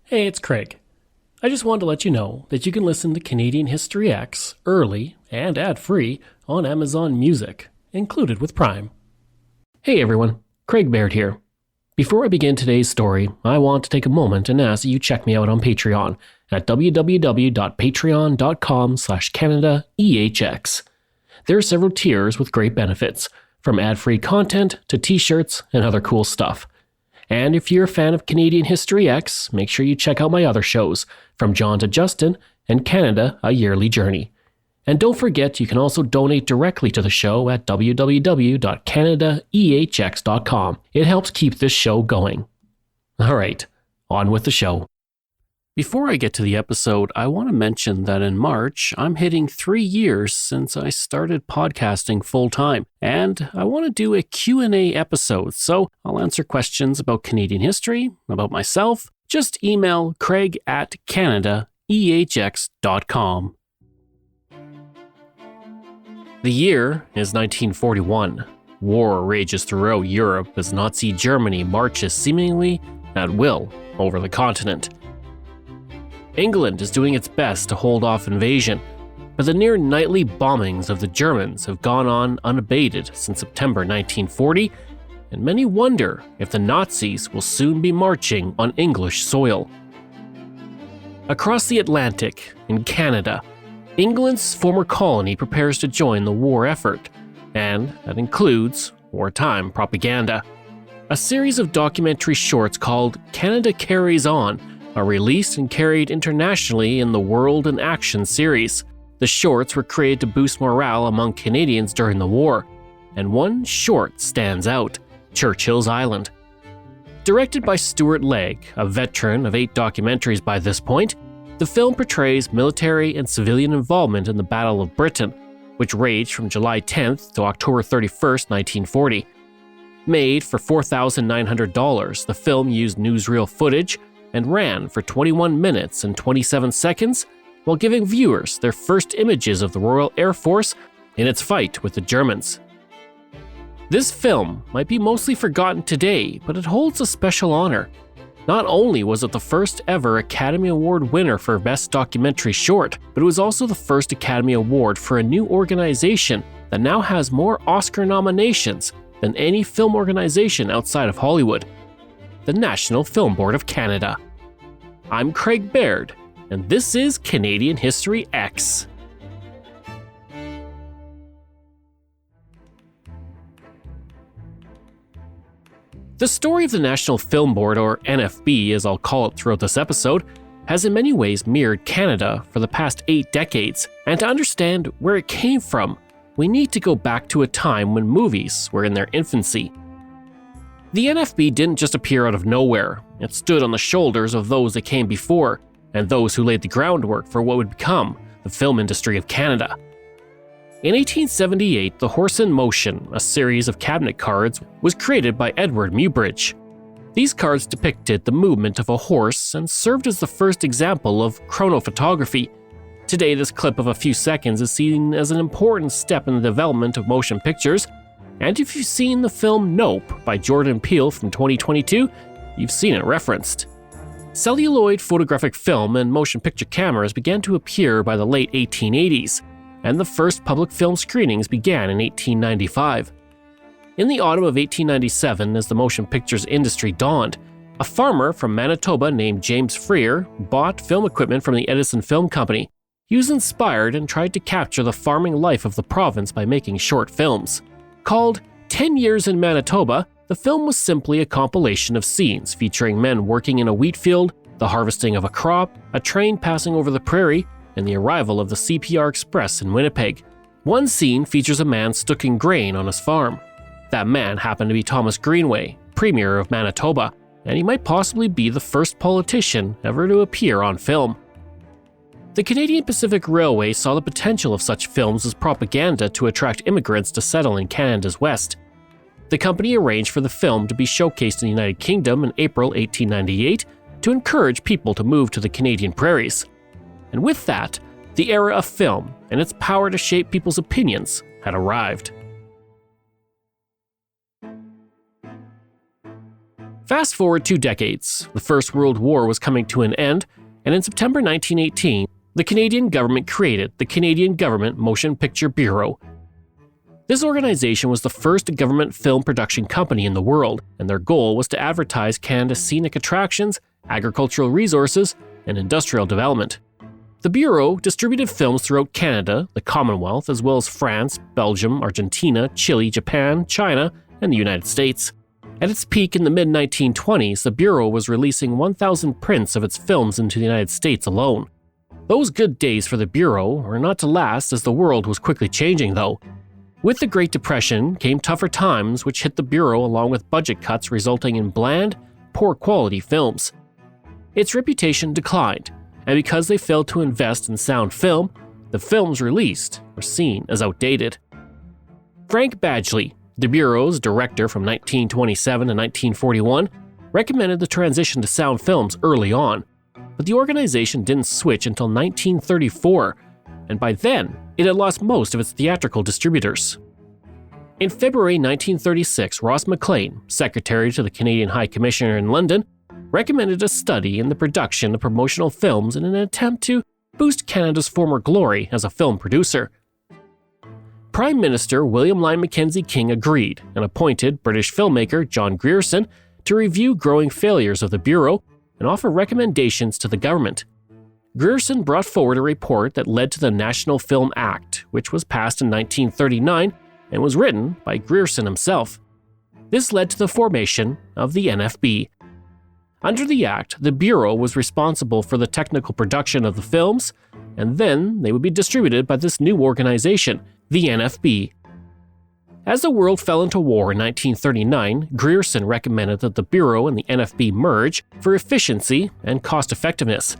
Hey, it's Craig. I just wanted to let you know that you can listen to Canadian History X early and ad-free on Amazon Music, included with Prime. Hey everyone, Craig Baird here. Before I begin today's story, I want to take a moment and ask that you check me out on Patreon at www.patreon.com/CanadaEHX. There are several tiers with great benefits, from ad-free content to t-shirts and other cool stuff. And if you're a fan of Canadian History X, make sure you check out my other shows, From John to Justin and Canada, A Yearly Journey. And don't forget, you can also donate directly to the show at www.canadaehx.com. It helps keep this show going. Alright, on with the show. Before I get to the episode, I want to mention that in March, I'm hitting 3 years since I started podcasting full-time, and I want to do a Q&A episode, so I'll answer questions about Canadian history, about myself. Just email craig@canadaehx.com. The year is 1941. War rages throughout Europe as Nazi Germany marches seemingly at will over the continent. England is doing its best to hold off invasion, but the near nightly bombings of the Germans have gone on unabated since September 1940, and many wonder if the Nazis will soon be marching on English soil. Across the Atlantic, in Canada, England's former colony prepares to join the war effort, and that includes wartime propaganda. A series of documentary shorts called Canada Carries On are released and carried internationally in the World in Action series. The shorts were created to boost morale among Canadians during the war, and one short stands out, Churchill's Island. Directed by Stuart Legg, a veteran of 8 documentaries by this point, the film portrays military and civilian involvement in the Battle of Britain, which raged from July 10th to October 31st, 1940. Made for $4,900, the film used newsreel footage and ran for 21 minutes and 27 seconds while giving viewers their first images of the Royal Air Force in its fight with the Germans. This film might be mostly forgotten today, but it holds a special honor. Not only was it the first ever Academy Award winner for Best Documentary Short, but it was also the first Academy Award for a new organization that now has more Oscar nominations than any film organization outside of Hollywood: the National Film Board of Canada. I'm Craig Baird, and this is Canadian History X. The story of the National Film Board, or NFB as I'll call it throughout this episode, has in many ways mirrored Canada for the past 8 decades, and to understand where it came from, we need to go back to a time when movies were in their infancy. The NFB didn't just appear out of nowhere. It stood on the shoulders of those that came before, and those who laid the groundwork for what would become the film industry of Canada. In 1878, the Horse in Motion, a series of cabinet cards, was created by Edward Muybridge. These cards depicted the movement of a horse and served as the first example of chronophotography. Today, this clip of a few seconds is seen as an important step in the development of motion pictures, and if you've seen the film Nope by Jordan Peele from 2022, you've seen it referenced. Celluloid photographic film and motion picture cameras began to appear by the late 1880s, and the first public film screenings began in 1895. In the autumn of 1897, as the motion pictures industry dawned, a farmer from Manitoba named James Freer bought film equipment from the Edison Film Company. He was inspired and tried to capture the farming life of the province by making short films. Called 10 Years in Manitoba, the film was simply a compilation of scenes featuring men working in a wheat field, the harvesting of a crop, a train passing over the prairie, and the arrival of the CPR Express in Winnipeg. One scene features a man stooking grain on his farm. That man happened to be Thomas Greenway, Premier of Manitoba, and he might possibly be the first politician ever to appear on film. The Canadian Pacific Railway saw the potential of such films as propaganda to attract immigrants to settle in Canada's West. The company arranged for the film to be showcased in the United Kingdom in April 1898 to encourage people to move to the Canadian prairies. And with that, the era of film and its power to shape people's opinions had arrived. Fast forward 2 decades, the First World War was coming to an end, and in September 1918, the Canadian government created the Canadian Government Motion Picture Bureau. This organization was the first government film production company in the world, and their goal was to advertise Canada's scenic attractions, agricultural resources, and industrial development. The Bureau distributed films throughout Canada, the Commonwealth, as well as France, Belgium, Argentina, Chile, Japan, China, and the United States. At its peak in the mid-1920s, the Bureau was releasing 1,000 prints of its films into the United States alone. Those good days for the Bureau were not to last, as the world was quickly changing, though. With the Great Depression came tougher times, which hit the Bureau along with budget cuts resulting in bland, poor-quality films. Its reputation declined, and because they failed to invest in sound film, the films released were seen as outdated. Frank Badgley, the Bureau's director from 1927 to 1941, recommended the transition to sound films early on, but the organization didn't switch until 1934, and by then, it had lost most of its theatrical distributors. In February 1936, Ross Maclean, secretary to the Canadian High Commissioner in London, recommended a study in the production of promotional films in an attempt to boost Canada's former glory as a film producer. Prime Minister William Lyon Mackenzie King agreed and appointed British filmmaker John Grierson to review growing failures of the Bureau and offer recommendations to the government. Grierson brought forward a report that led to the National Film Act, which was passed in 1939 and was written by Grierson himself. This led to the formation of the NFB. Under the Act, the Bureau was responsible for the technical production of the films, and then they would be distributed by this new organization, the NFB. As the world fell into war in 1939, Grierson recommended that the Bureau and the NFB merge for efficiency and cost-effectiveness.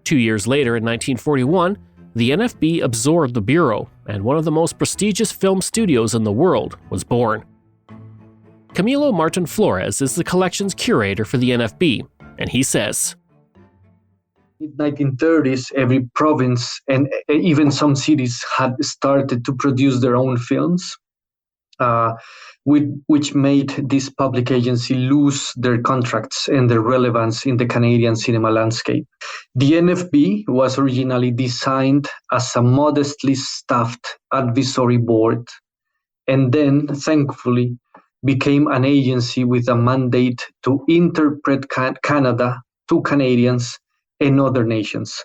2 years later, in 1941, the NFB absorbed the Bureau, and one of the most prestigious film studios in the world was born. Camilo Martin Flores is the collections curator for the NFB, and he says, In the 1930s, every province and even some cities had started to produce their own films, which made this public agency lose their contracts and their relevance in the Canadian cinema landscape. The NFB was originally designed as a modestly staffed advisory board, and then, thankfully, became an agency with a mandate to interpret Canada to Canadians and other nations.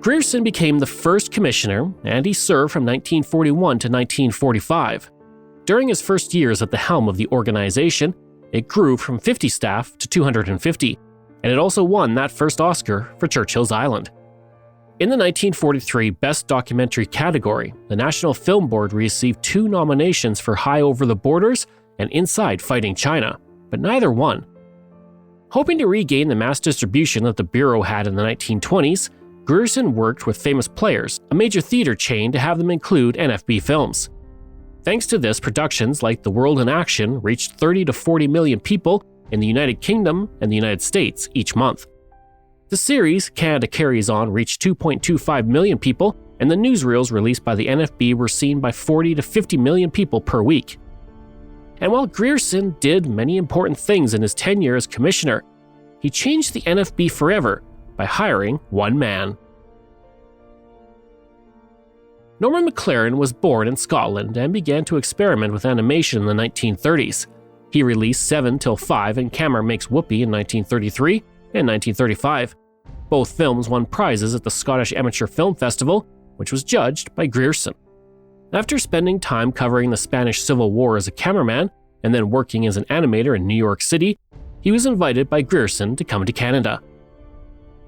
Grierson became the first commissioner, and he served from 1941 to 1945. During his first years at the helm of the organization, it grew from 50 staff to 250, and it also won that first Oscar for Churchill's Island. In the 1943 Best Documentary category, the National Film Board received 2 nominations for High Over the Borders and Inside Fighting China, but neither won. Hoping to regain the mass distribution that the Bureau had in the 1920s, Grierson worked with Famous Players, a major theater chain, to have them include NFB films. Thanks to this, productions like The World in Action reached 30 to 40 million people in the United Kingdom and the United States each month. The series, Canada Carries On, reached 2.25 million people, and the newsreels released by the NFB were seen by 40 to 50 million people per week. And while Grierson did many important things in his tenure as commissioner, he changed the NFB forever by hiring one man. Norman McLaren was born in Scotland and began to experiment with animation in the 1930s. He released 7 Till 5 and Camera Makes Whoopee in 1933 and 1935. Both films won prizes at the Scottish Amateur Film Festival, which was judged by Grierson. After spending time covering the Spanish Civil War as a cameraman and then working as an animator in New York City, he was invited by Grierson to come to Canada.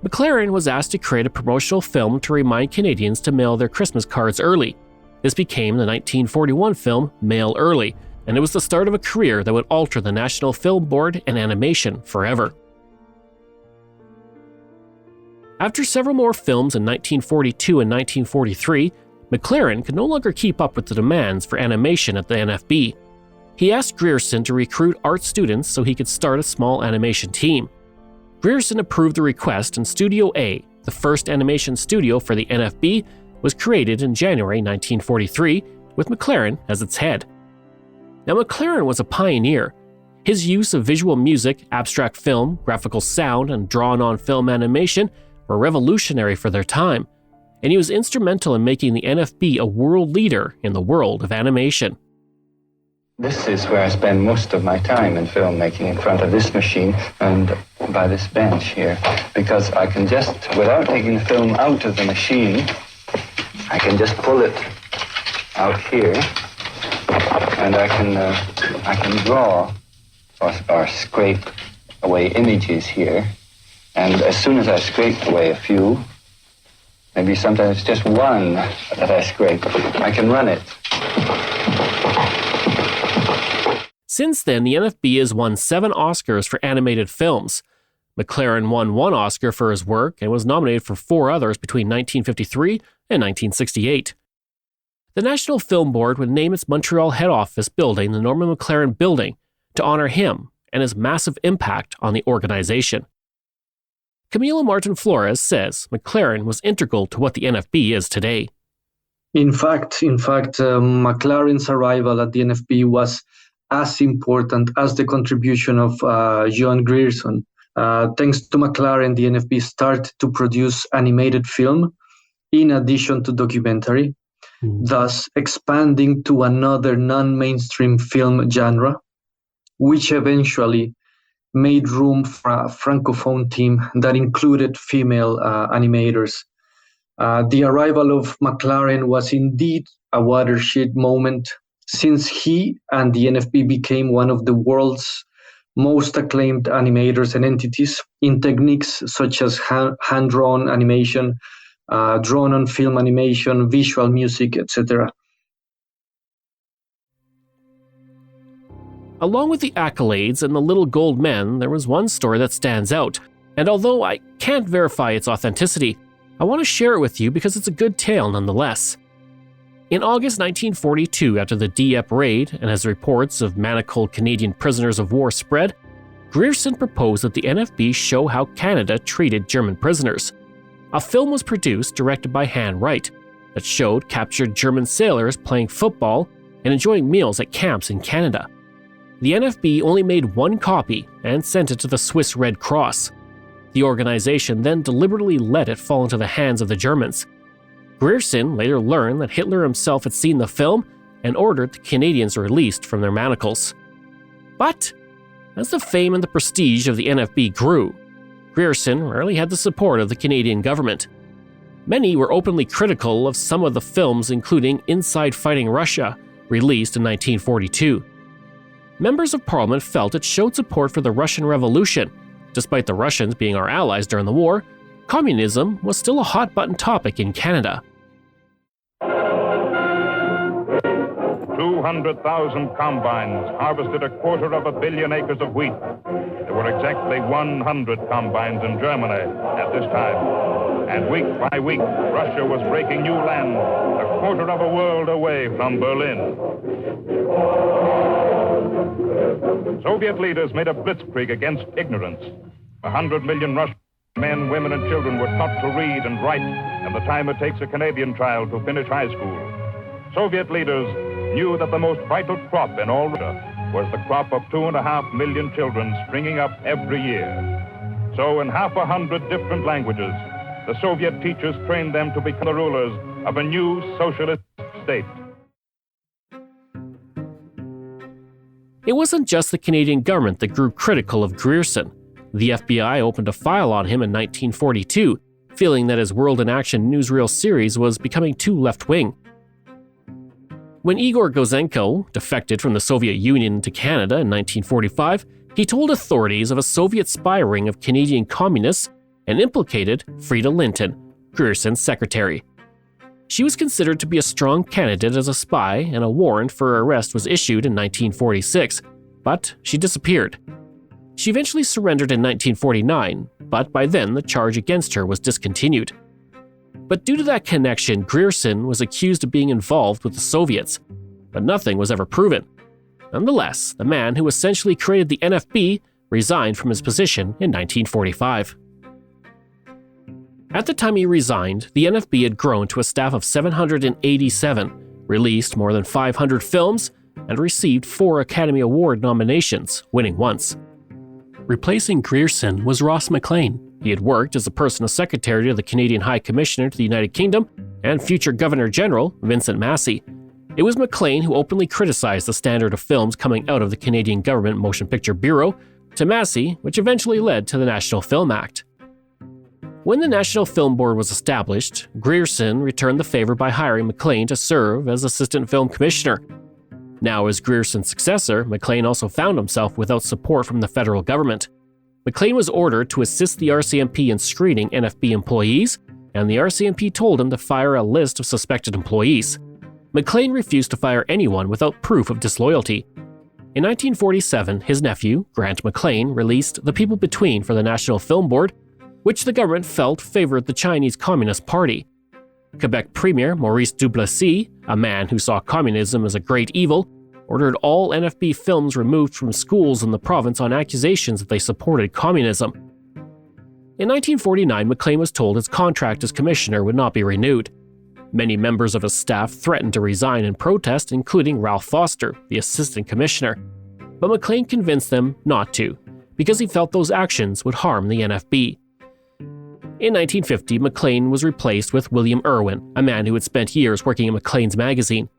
McLaren was asked to create a promotional film to remind Canadians to mail their Christmas cards early. This became the 1941 film Mail Early, and it was the start of a career that would alter the National Film Board and animation forever. After several more films in 1942 and 1943, McLaren could no longer keep up with the demands for animation at the NFB. He asked Grierson to recruit art students so he could start a small animation team. Grierson approved the request, and Studio A, the first animation studio for the NFB, was created in January 1943, with McLaren as its head. Now, McLaren was a pioneer. His use of visual music, abstract film, graphical sound, and drawn-on film animation were revolutionary for their time, and he was instrumental in making the NFB a world leader in the world of animation. This is where I spend most of my time in filmmaking, in front of this machine and by this bench here, because I can just, without taking the film out of the machine, I can just pull it out here, and I can draw or scrape away images here, and as soon as I scrape away a few, maybe sometimes just one that I scrape, I can run it. Since then, the NFB has won 7 Oscars for animated films. McLaren won 1 Oscar for his work and was nominated for 4 others between 1953 and 1968. The National Film Board would name its Montreal head office building the Norman McLaren Building to honor him and his massive impact on the organization. Camila Martin Flores says McLaren was integral to what the NFB is today. In fact, McLaren's arrival at the NFB was as important as the contribution of John Grierson. Thanks to McLaren, the NFB started to produce animated film in addition to documentary, thus expanding to another non-mainstream film genre, which eventually made room for a francophone team that included female animators. The arrival of McLaren was indeed a watershed moment, since he and the NFB became one of the world's most acclaimed animators and entities in techniques such as hand-drawn animation, drawn-on-film animation, visual music, etc. Along with the accolades and the little gold men, there was one story that stands out, and although I can't verify its authenticity, I want to share it with you because it's a good tale nonetheless. In August 1942, after the Dieppe raid, and as reports of manacled Canadian prisoners of war spread, Grierson proposed that the NFB show how Canada treated German prisoners. A film was produced, directed by Han Wright, that showed captured German sailors playing football and enjoying meals at camps in Canada. The NFB only made 1 copy and sent it to the Swiss Red Cross. The organization then deliberately let it fall into the hands of the Germans. Grierson later learned that Hitler himself had seen the film and ordered the Canadians released from their manacles. But as the fame and the prestige of the NFB grew, Grierson rarely had the support of the Canadian government. Many were openly critical of some of the films, including Inside Fighting Russia, released in 1942. Members of Parliament felt it showed support for the Russian Revolution. Despite the Russians being our allies during the war, communism was still a hot-button topic in Canada. 200,000 combines harvested 250 million acres of wheat. There were exactly 100 combines in Germany at this time. And week by week, Russia was breaking new land, a quarter of a world away from Berlin. Soviet leaders made a blitzkrieg against ignorance. 100 million Russian men, women, and children were taught to read and write in the time it takes a Canadian child to finish high school. Soviet leaders knew that the most vital crop in all Russia was the crop of 2.5 million children springing up every year. So in 100 different languages, the Soviet teachers trained them to become the rulers of a new socialist state. It wasn't just the Canadian government that grew critical of Grierson. The FBI opened a file on him in 1942, feeling that his World in Action newsreel series was becoming too left-wing. When Igor Gozenko defected from the Soviet Union to Canada in 1945, he told authorities of a Soviet spy ring of Canadian communists and implicated Frida Linton, Grierson's secretary. She was considered to be a strong candidate as a spy, and a warrant for her arrest was issued in 1946, but she disappeared. She eventually surrendered in 1949, but by then the charge against her was discontinued. But due to that connection, Grierson was accused of being involved with the Soviets, but nothing was ever proven. Nonetheless, the man who essentially created the NFB resigned from his position in 1945. At the time he resigned, the NFB had grown to a staff of 787, released more than 500 films, and received 4 Academy Award nominations, winning once. Replacing Grierson was Ross Maclean. He had worked as a personal secretary to the Canadian High Commissioner to the United Kingdom and future Governor-General Vincent Massey. It was Maclean who openly criticized the standard of films coming out of the Canadian Government Motion Picture Bureau to Massey, which eventually led to the National Film Act. When the National Film Board was established, Grierson returned the favor by hiring Maclean to serve as Assistant Film Commissioner. Now as Grierson's successor, Maclean also found himself without support from the federal government. Maclean was ordered to assist the RCMP in screening NFB employees, and the RCMP told him to fire a list of suspected employees. Maclean refused to fire anyone without proof of disloyalty. In 1947, his nephew, Grant Maclean, released The People Between for the National Film Board, which the government felt favored the Chinese Communist Party. Quebec Premier Maurice Duplessis, a man who saw communism as a great evil, ordered all NFB films removed from schools in the province on accusations that they supported communism. In 1949, Maclean was told his contract as commissioner would not be renewed. Many members of his staff threatened to resign in protest, including Ralph Foster, the assistant commissioner. But Maclean convinced them not to, because he felt those actions would harm the NFB. In 1950, Maclean was replaced with William Irwin, a man who had spent years working at Maclean's magazine.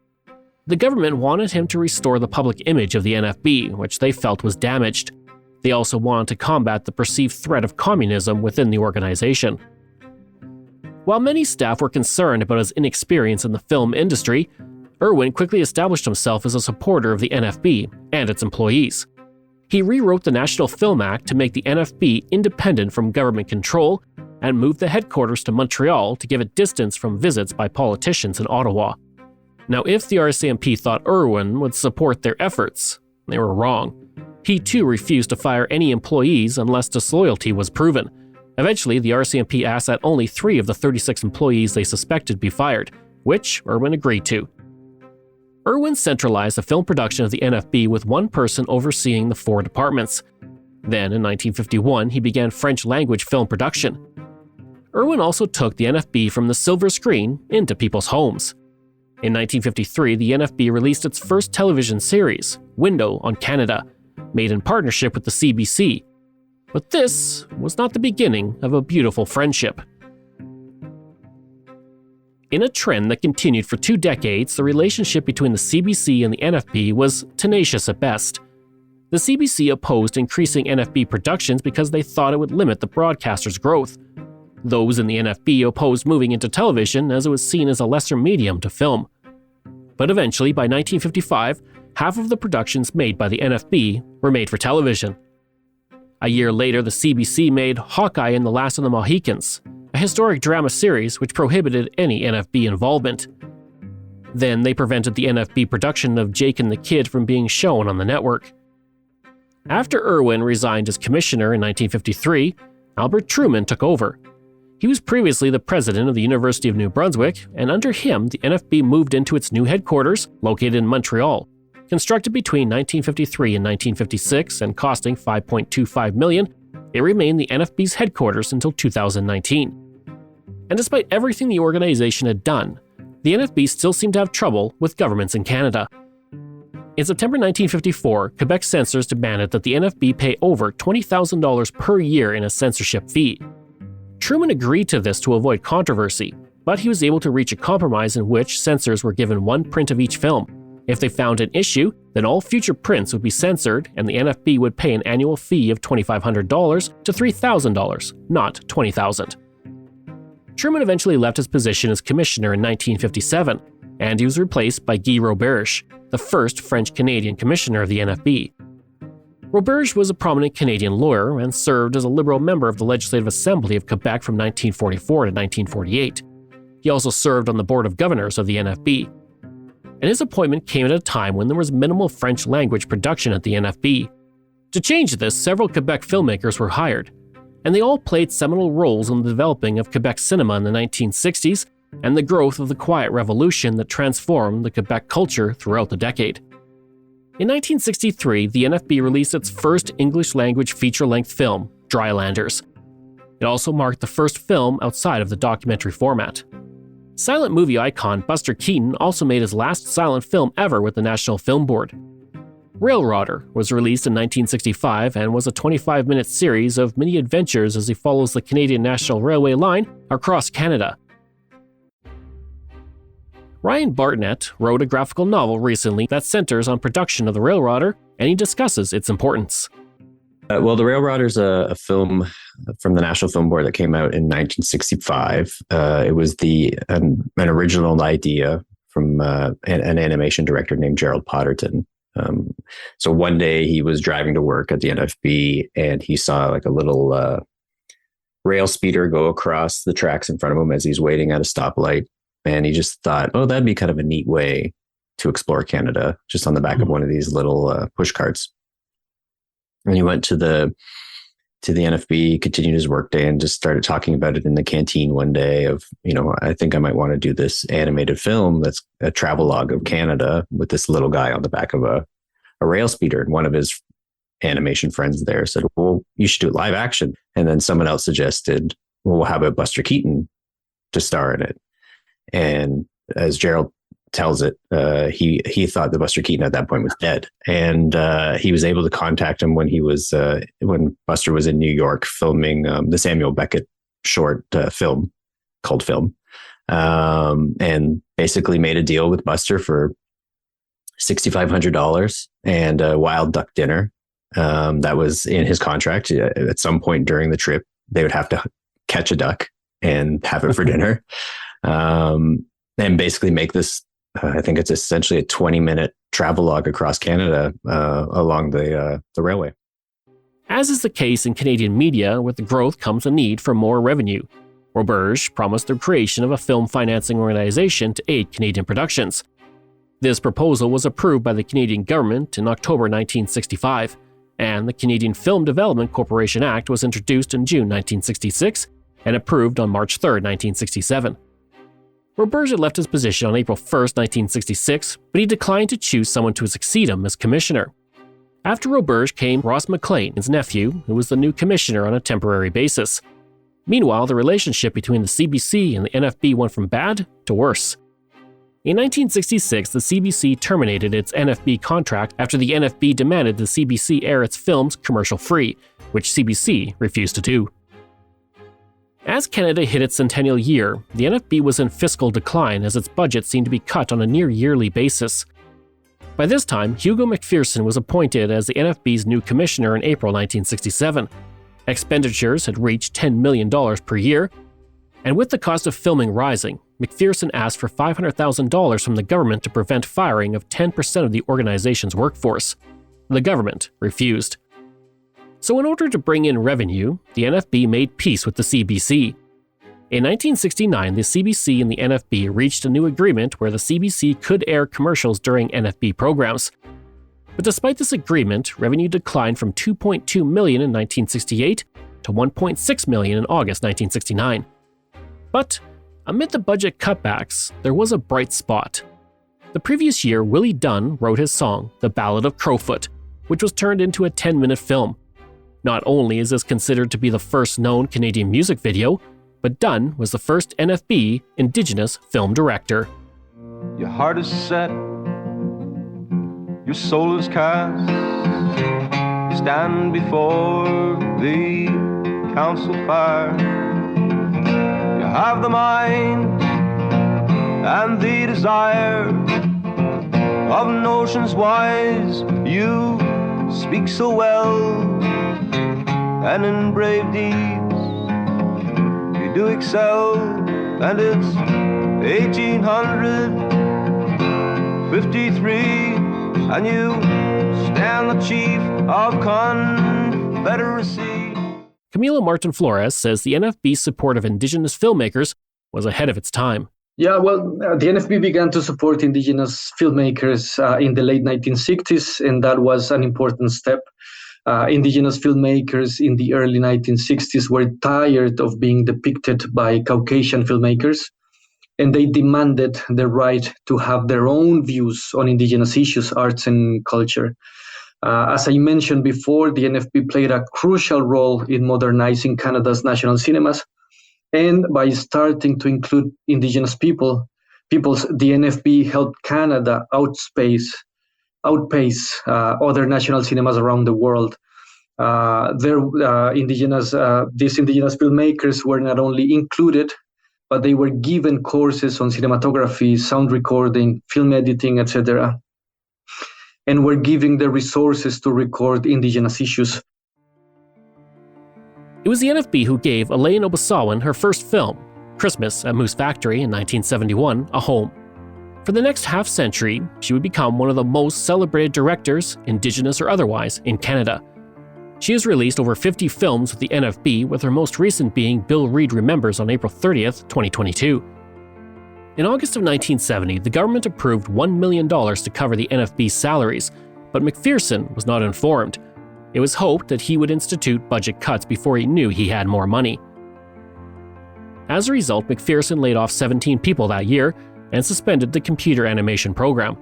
The government wanted him to restore the public image of the NFB, which they felt was damaged. They also wanted to combat the perceived threat of communism within the organization. While many staff were concerned about his inexperience in the film industry, Irwin quickly established himself as a supporter of the NFB and its employees. He rewrote the National Film Act to make the NFB independent from government control and moved the headquarters to Montreal to give it distance from visits by politicians in Ottawa. Now, if the RCMP thought Irwin would support their efforts, they were wrong. He too refused to fire any employees unless disloyalty was proven. Eventually, the RCMP asked that only 3 of the 36 employees they suspected be fired, which Irwin agreed to. Irwin centralized the film production of the NFB with one person overseeing the 4 departments. Then, in 1951, he began French-language film production. Irwin also took the NFB from the silver screen into people's homes. In 1953, the NFB released its first television series, Window on Canada, made in partnership with the CBC. But this was not the beginning of a beautiful friendship. In a trend that continued for 2 decades, the relationship between the CBC and the NFB was tenacious at best. The CBC opposed increasing NFB productions because they thought it would limit the broadcaster's growth. Those in the NFB opposed moving into television as it was seen as a lesser medium to film. But eventually, by 1955, half of the productions made by the NFB were made for television. A year later, the CBC made Hawkeye and the Last of the Mohicans, a historic drama series which prohibited any NFB involvement. Then they prevented the NFB production of Jake and the Kid from being shown on the network. After Irwin resigned as commissioner in 1953, Albert Truman took over. He was previously the president of the University of New Brunswick, and under him, the NFB moved into its new headquarters, located in Montreal. Constructed between 1953 and 1956 and costing $5.25 million, it remained the NFB's headquarters until 2019. And despite everything the organization had done, the NFB still seemed to have trouble with governments in Canada. In September 1954, Quebec censors demanded that the NFB pay over $20,000 per year in a censorship fee. Truman agreed to this to avoid controversy, but he was able to reach a compromise in which censors were given 1 print of each film. If they found an issue, then all future prints would be censored and the NFB would pay an annual fee of $2,500 to $3,000, not $20,000. Truman eventually left his position as commissioner in 1957, and he was replaced by Guy Roberge, the first French-Canadian commissioner of the NFB. Roberge was a prominent Canadian lawyer and served as a Liberal member of the Legislative Assembly of Quebec from 1944 to 1948. He also served on the Board of Governors of the NFB. And his appointment came at a time when there was minimal French-language production at the NFB. To change this, several Quebec filmmakers were hired, and they all played seminal roles in the developing of Quebec cinema in the 1960s and the growth of the Quiet Revolution that transformed the Quebec culture throughout the decade. In 1963, the NFB released its first English-language feature-length film, Drylanders. It also marked the first film outside of the documentary format. Silent movie icon Buster Keaton also made his last silent film ever with the National Film Board. Railrodder was released in 1965 and was a 25-minute series of mini adventures as he follows the Canadian National Railway line across Canada. Ryan Bartlett wrote a graphical novel recently that centers on production of the Railrodder, and he discusses its importance. Well, The Railrodder is a film from the National Film Board that came out in 1965. It was an original idea from an animation director named Gerald Potterton. So one day he was driving to work at the NFB and he saw like a little rail speeder go across the tracks in front of him as he's waiting at a stoplight. And he just thought, oh, that'd be kind of a neat way to explore Canada, just on the back of one of these little push carts. And he went to the NFB, continued his workday, and just started talking about it in the canteen one day of, I think I might want to do this animated film that's a travelogue of Canada with this little guy on the back of a rail speeder. And one of his animation friends there said, well, you should do it live action. And then someone else suggested, well, how about Buster Keaton to star in it? And as Gerald tells it, he thought that Buster Keaton at that point was dead, and he was able to contact him when Buster was in New York filming the Samuel Beckett short film called Film, and basically made a deal with Buster for $6,500 and a wild duck dinner. That was in his contract. At some point during the trip, they would have to catch a duck and have it for dinner. And basically make this, I think it's essentially a 20-minute travelogue across Canada along the railway. As is the case in Canadian media, with the growth comes a need for more revenue. Roberge promised the creation of a film financing organization to aid Canadian productions. This proposal was approved by the Canadian government in October 1965, and the Canadian Film Development Corporation Act was introduced in June 1966 and approved on March 3, 1967. Roberge had left his position on April 1, 1966, but he declined to choose someone to succeed him as commissioner. After Roberge came Ross Maclean, his nephew, who was the new commissioner on a temporary basis. Meanwhile, the relationship between the CBC and the NFB went from bad to worse. In 1966, the CBC terminated its NFB contract after the NFB demanded the CBC air its films commercial-free, which CBC refused to do. As Canada hit its centennial year, the NFB was in fiscal decline as its budget seemed to be cut on a near-yearly basis. By this time, Hugo McPherson was appointed as the NFB's new commissioner in April 1967. Expenditures had reached $10 million per year, and with the cost of filming rising, McPherson asked for $500,000 from the government to prevent firing of 10% of the organization's workforce. The government refused. So in order to bring in revenue, the NFB made peace with the CBC. In 1969, the CBC and the NFB reached a new agreement where the CBC could air commercials during NFB programs. But despite this agreement, revenue declined from $2.2 million in 1968 to $1.6 million in August 1969. But amid the budget cutbacks, there was a bright spot. The previous year, Willie Dunn wrote his song, The Ballad of Crowfoot, which was turned into a 10-minute film. Not only is this considered to be the first known Canadian music video, but Dunn was the first NFB Indigenous film director. Your heart is set, your soul is cast. You stand before the council fire. You have the mind and the desire of notions wise. You speak so well, and in brave deeds you do excel. And it's 1853, and you stand the chief of Confederacy. Camilo Martin Flores says the NFB's support of Indigenous filmmakers was ahead of its time. Yeah, well, the NFB began to support Indigenous filmmakers in the late 1960s, and that was an important step. Indigenous filmmakers in the early 1960s were tired of being depicted by Caucasian filmmakers, and they demanded the right to have their own views on Indigenous issues, arts, and culture. As I mentioned before, the NFB played a crucial role in modernizing Canada's national cinemas, And by starting to include Indigenous peoples, the NFB helped Canada outpace other national cinemas around the world. These Indigenous filmmakers were not only included, but they were given courses on cinematography, sound recording, film editing, etc., and were given the resources to record Indigenous issues. It was the NFB who gave Elaine Obasawan her first film, Christmas at Moose Factory in 1971, a home. For the next half-century, she would become one of the most celebrated directors, Indigenous or otherwise, in Canada. She has released over 50 films with the NFB, with her most recent being Bill Reed Remembers on April 30th, 2022. In August of 1970, the government approved $1 million to cover the NFB's salaries, but McPherson was not informed. It was hoped that he would institute budget cuts before he knew he had more money. As a result, McPherson laid off 17 people that year and suspended the computer animation program.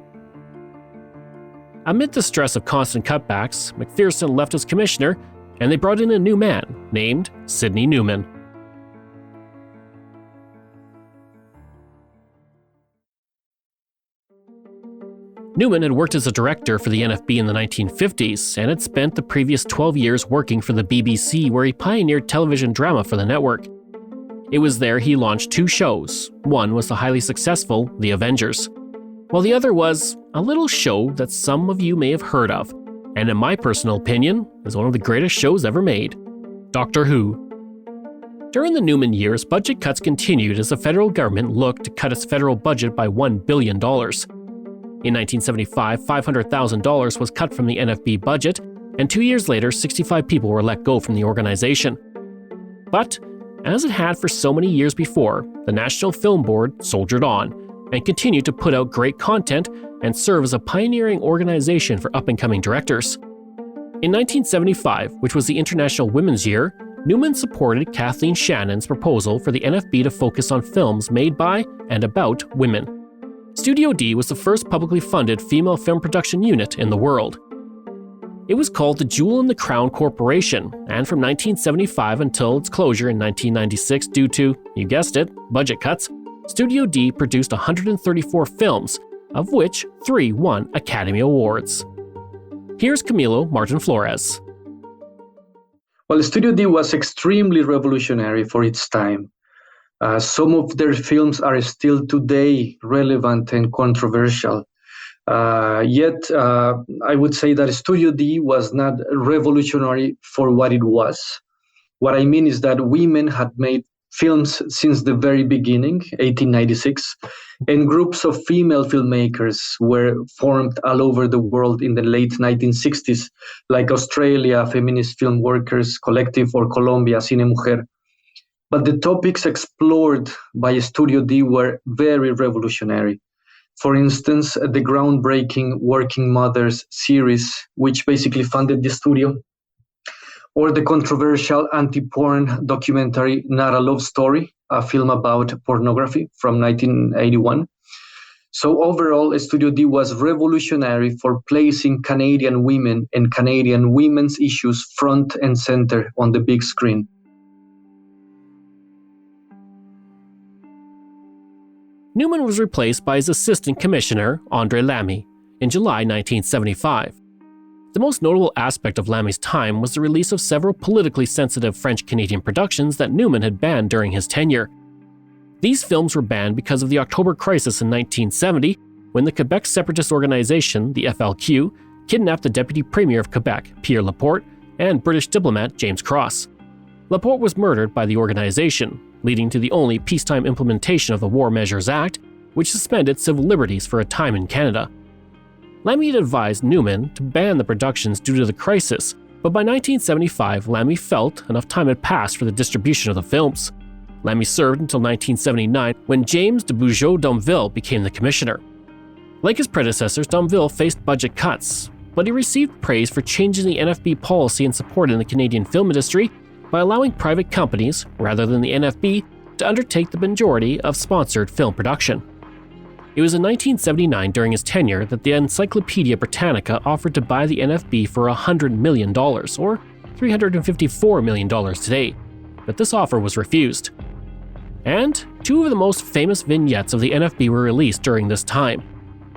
Amid the stress of constant cutbacks, McPherson left as commissioner, and they brought in a new man named Sidney Newman. Newman had worked as a director for the NFB in the 1950s and had spent the previous 12 years working for the BBC, where he pioneered television drama for the network. It was there he launched 2 shows. One was the highly successful The Avengers, while the other was a little show that some of you may have heard of, and in my personal opinion, is one of the greatest shows ever made, Doctor Who. During the Newman years, budget cuts continued as the federal government looked to cut its federal budget by $1 billion. In 1975, $500,000 was cut from the NFB budget, and 2 years later, 65 people were let go from the organization. But, as it had for so many years before, the National Film Board soldiered on and continued to put out great content and serve as a pioneering organization for up-and-coming directors. In 1975, which was the International Women's Year, Newman supported Kathleen Shannon's proposal for the NFB to focus on films made by and about women. Studio D was the first publicly funded female film production unit in the world. It was called the Jewel in the Crown Corporation, and from 1975 until its closure in 1996 due to, you guessed it, budget cuts, Studio D produced 134 films, of which 3 won Academy Awards. Here's Camilo Martin Flores. Well, Studio D was extremely revolutionary for its time. Some of their films are still today relevant and controversial. Yet, I would say that Studio D was not revolutionary for what it was. What I mean is that women had made films since the very beginning, 1896, and groups of female filmmakers were formed all over the world in the late 1960s, like Australia, Feminist Film Workers Collective, or Colombia, Cine Mujer. But the topics explored by Studio D were very revolutionary. For instance, the groundbreaking Working Mothers series, which basically funded the studio, or the controversial anti-porn documentary Not a Love Story, a film about pornography from 1981. So overall, Studio D was revolutionary for placing Canadian women and Canadian women's issues front and center on the big screen. Newman was replaced by his assistant commissioner, André Lamy, in July 1975. The most notable aspect of Lamy's time was the release of several politically sensitive French-Canadian productions that Newman had banned during his tenure. These films were banned because of the October crisis in 1970, when the Quebec separatist organization, the FLQ, kidnapped the Deputy Premier of Quebec, Pierre Laporte, and British diplomat James Cross. Laporte was murdered by the organization, leading to the only peacetime implementation of the War Measures Act, which suspended civil liberties for a time in Canada. Lamy had advised Newman to ban the productions due to the crisis, but by 1975, Lamy felt enough time had passed for the distribution of the films. Lamy served until 1979, when James de Bugeaud-Domville became the commissioner. Like his predecessors, Domville faced budget cuts, but he received praise for changing the NFB policy and supporting the Canadian film industry by allowing private companies, rather than the NFB, to undertake the majority of sponsored film production. It was in 1979, during his tenure, that the Encyclopedia Britannica offered to buy the NFB for $100 million, or $354 million today, but this offer was refused. And two of the most famous vignettes of the NFB were released during this time.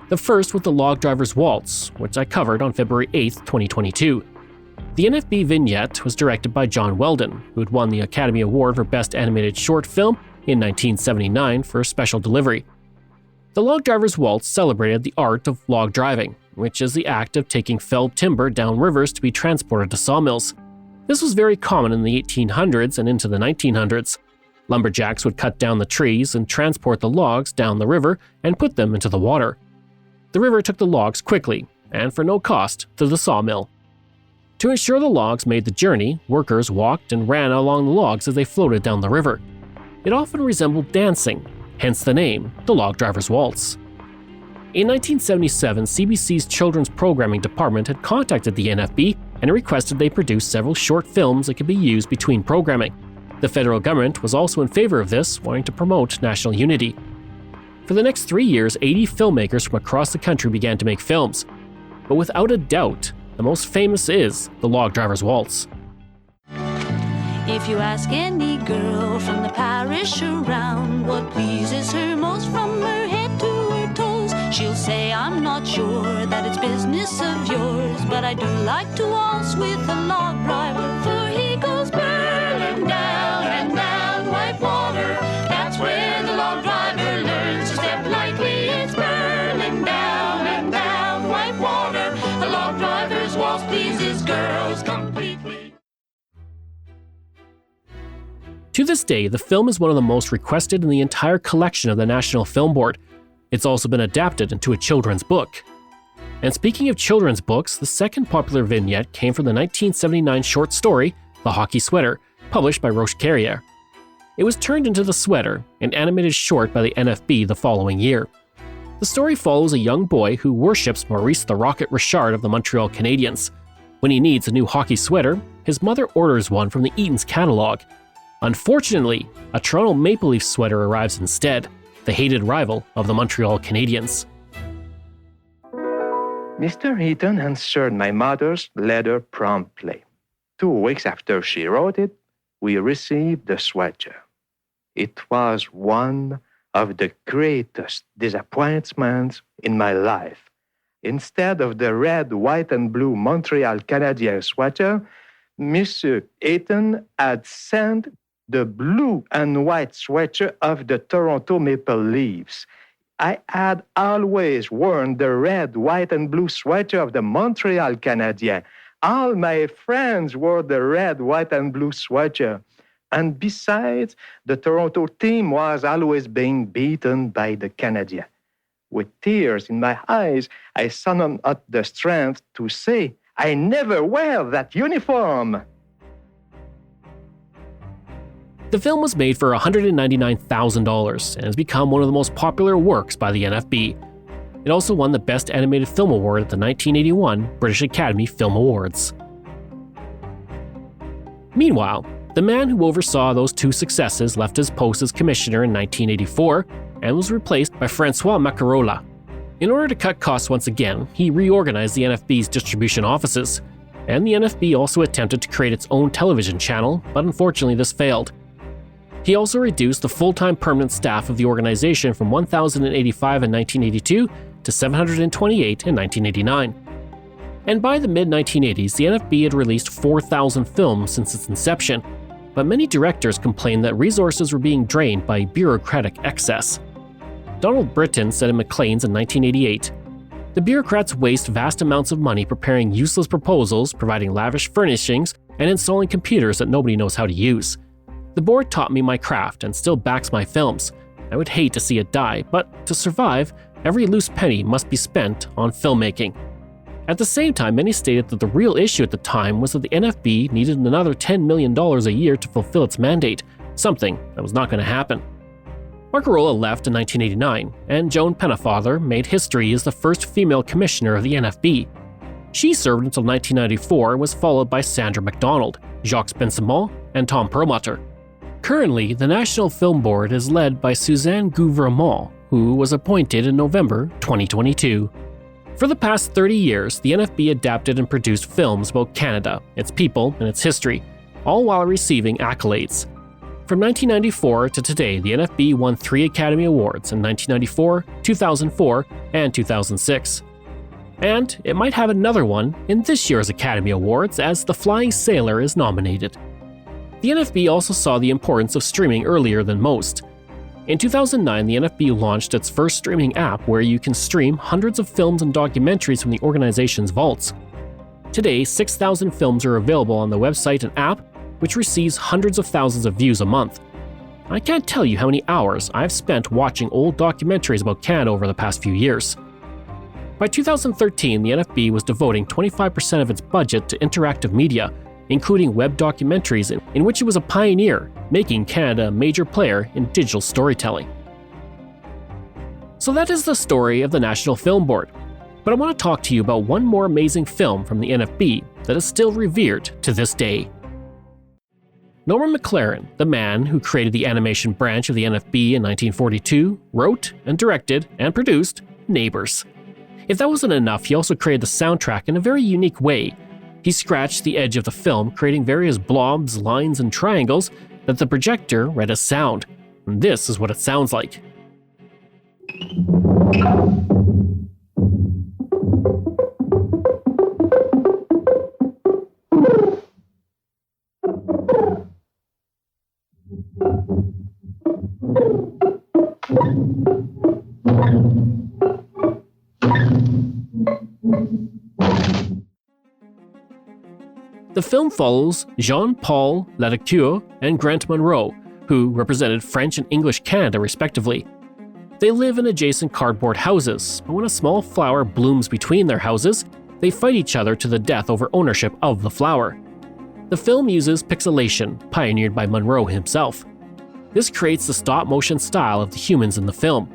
The first was The Log Driver's Waltz, which I covered on February 8, 2022. The NFB vignette was directed by John Weldon, who had won the Academy Award for Best Animated Short Film in 1979 for Special Delivery. The Log Driver's Waltz celebrated the art of log driving, which is the act of taking felled timber down rivers to be transported to sawmills. This was very common in the 1800s and into the 1900s. Lumberjacks would cut down the trees and transport the logs down the river and put them into the water. The river took the logs quickly, and for no cost, to the sawmill. To ensure the logs made the journey, workers walked and ran along the logs as they floated down the river. It often resembled dancing, hence the name, The Log Driver's Waltz. In 1977, CBC's Children's Programming Department had contacted the NFB and requested they produce several short films that could be used between programming. The federal government was also in favor of this, wanting to promote national unity. For the next 3 years, 80 filmmakers from across the country began to make films. But without a doubt, the most famous is The Log Driver's Waltz. If you ask any girl from the parish around what pleases her most from her head to her toes, she'll say, I'm not sure that it's business of yours, but I do like to waltz with a log driver, for he goes burning down and down white water. That's where the log driver learns to step lightly. It's burning down and down white water. The log driver's waltz pleases girls completely. To this day, the film is one of the most requested in the entire collection of the National Film Board. It's also been adapted into a children's book. And speaking of children's books, the second popular vignette came from the 1979 short story, The Hockey Sweater, published by Roche Carrière. It was turned into The Sweater, an animated short by the NFB the following year. The story follows a young boy who worships Maurice the Rocket Richard of the Montreal Canadiens. When he needs a new hockey sweater, his mother orders one from the Eaton's catalog. Unfortunately, a Toronto Maple Leaf sweater arrives instead, the hated rival of the Montreal Canadiens. Mr. Eaton answered my mother's letter promptly. 2 weeks after she wrote it, we received the sweater. It was one of the greatest disappointments in my life. Instead of the red, white, and blue Montreal Canadiens sweater, Mr. Eaton had sent the blue and white sweater of the Toronto Maple Leafs. I had always worn the red, white, and blue sweater of the Montreal Canadiens. All my friends wore the red, white, and blue sweater. And besides, the Toronto team was always being beaten by the Canadiens. With tears in my eyes, I summoned up the strength to say, I never wear that uniform. The film was made for $199,000 and has become one of the most popular works by the NFB. It also won the Best Animated Film Award at the 1981 British Academy Film Awards. Meanwhile, the man who oversaw those 2 successes left his post as commissioner in 1984 and was replaced by Francois Macarola. In order to cut costs once again, he reorganized the NFB's distribution offices, and the NFB also attempted to create its own television channel, but unfortunately this failed. He also reduced the full-time permanent staff of the organization from 1,085 in 1982 to 728 in 1989. And by the mid-1980s, the NFB had released 4,000 films since its inception, but many directors complained that resources were being drained by bureaucratic excess. Donald Britton said in Macleans in 1988, "The bureaucrats waste vast amounts of money preparing useless proposals, providing lavish furnishings, and installing computers that nobody knows how to use. The board taught me my craft and still backs my films. I would hate to see it die, but to survive, every loose penny must be spent on filmmaking." At the same time, many stated that the real issue at the time was that the NFB needed another $10 million a year to fulfill its mandate, something that was not going to happen. Macarola left in 1989, and Joan Pennefather made history as the first female commissioner of the NFB. She served until 1994 and was followed by Sandra MacDonald, Jacques Bensimon, and Tom Perlmutter. Currently, the National Film Board is led by Suzanne Gouvernement, who was appointed in November 2022. For the past 30 years, the NFB adapted and produced films about Canada, its people, and its history, all while receiving accolades. From 1994 to today, the NFB won 3 Academy Awards in 1994, 2004, and 2006. And it might have another one in this year's Academy Awards as The Flying Sailor is nominated. The NFB also saw the importance of streaming earlier than most. In 2009, the NFB launched its first streaming app where you can stream hundreds of films and documentaries from the organization's vaults. Today, 6,000 films are available on the website and app, which receives hundreds of thousands of views a month. I can't tell you how many hours I've spent watching old documentaries about Canada over the past few years. By 2013, the NFB was devoting 25% of its budget to interactive media, including web documentaries in which it was a pioneer, making Canada a major player in digital storytelling. So that is the story of the National Film Board. But I want to talk to you about one more amazing film from the NFB that is still revered to this day. Norman McLaren, the man who created the animation branch of the NFB in 1942, wrote and directed and produced Neighbours. If that wasn't enough, he also created the soundtrack in a very unique way. He scratched the edge of the film, creating various blobs, lines, and triangles that the projector read as sound. And this is what it sounds like. The film follows Jean-Paul Ladecure and Grant Monroe, who represented French and English Canada respectively. They live in adjacent cardboard houses, but when a small flower blooms between their houses, they fight each other to the death over ownership of the flower. The film uses pixelation, pioneered by Monroe himself. This creates the stop-motion style of the humans in the film.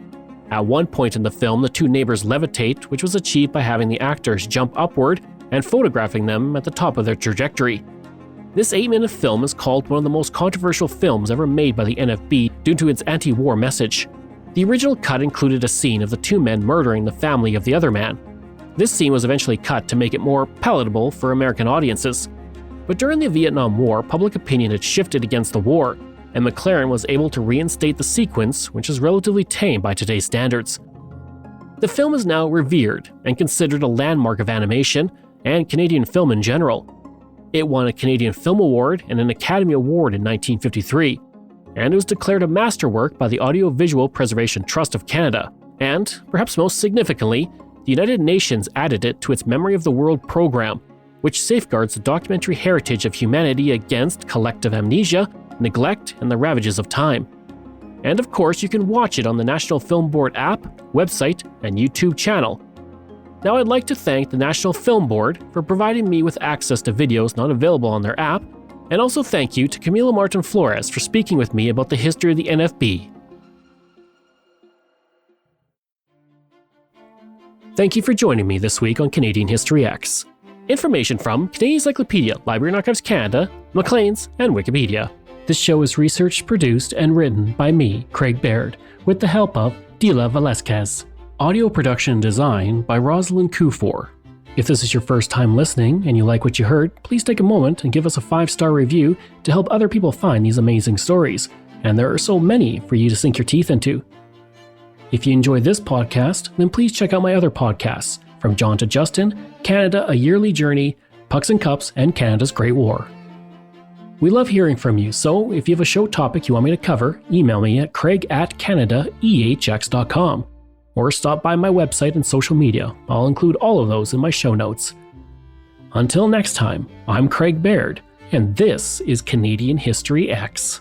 At one point in the film, the two neighbors levitate, which was achieved by having the actors jump upward and photographing them at the top of their trajectory. This 8-minute film is called one of the most controversial films ever made by the NFB due to its anti-war message. The original cut included a scene of the two men murdering the family of the other man. This scene was eventually cut to make it more palatable for American audiences. But during the Vietnam War, public opinion had shifted against the war, and McLaren was able to reinstate the sequence, which is relatively tame by today's standards. The film is now revered and considered a landmark of animation and Canadian film in general. It won a Canadian Film Award and an Academy Award in 1953, and it was declared a masterwork by the Audiovisual Preservation Trust of Canada, and, perhaps most significantly, the United Nations added it to its Memory of the World program, which safeguards the documentary heritage of humanity against collective amnesia, neglect, and the ravages of time. And of course, you can watch it on the National Film Board app, website, and YouTube channel. Now I'd like to thank the National Film Board for providing me with access to videos not available on their app, and also thank you to Camila Martin Flores for speaking with me about the history of the NFB. Thank you for joining me this week on Canadian History X. Information from Canadian Encyclopedia, Library and Archives Canada, Macleans, and Wikipedia. This show is researched, produced, and written by me, Craig Baird, with the help of Dila Velasquez. Audio production and design by Rosalind Kufor. If this is your first time listening and you like what you heard, please take a moment and give us a 5-star review to help other people find these amazing stories. And there are so many for you to sink your teeth into. If you enjoyed this podcast, then please check out my other podcasts, From John to Justin, Canada, A Yearly Journey, Pucks and Cups, and Canada's Great War. We love hearing from you, so if you have a show topic you want me to cover, email me at craig@canadaehx.com. Or stop by my website and social media. I'll include all of those in my show notes. Until next time, I'm Craig Baird, and this is Canadian History X.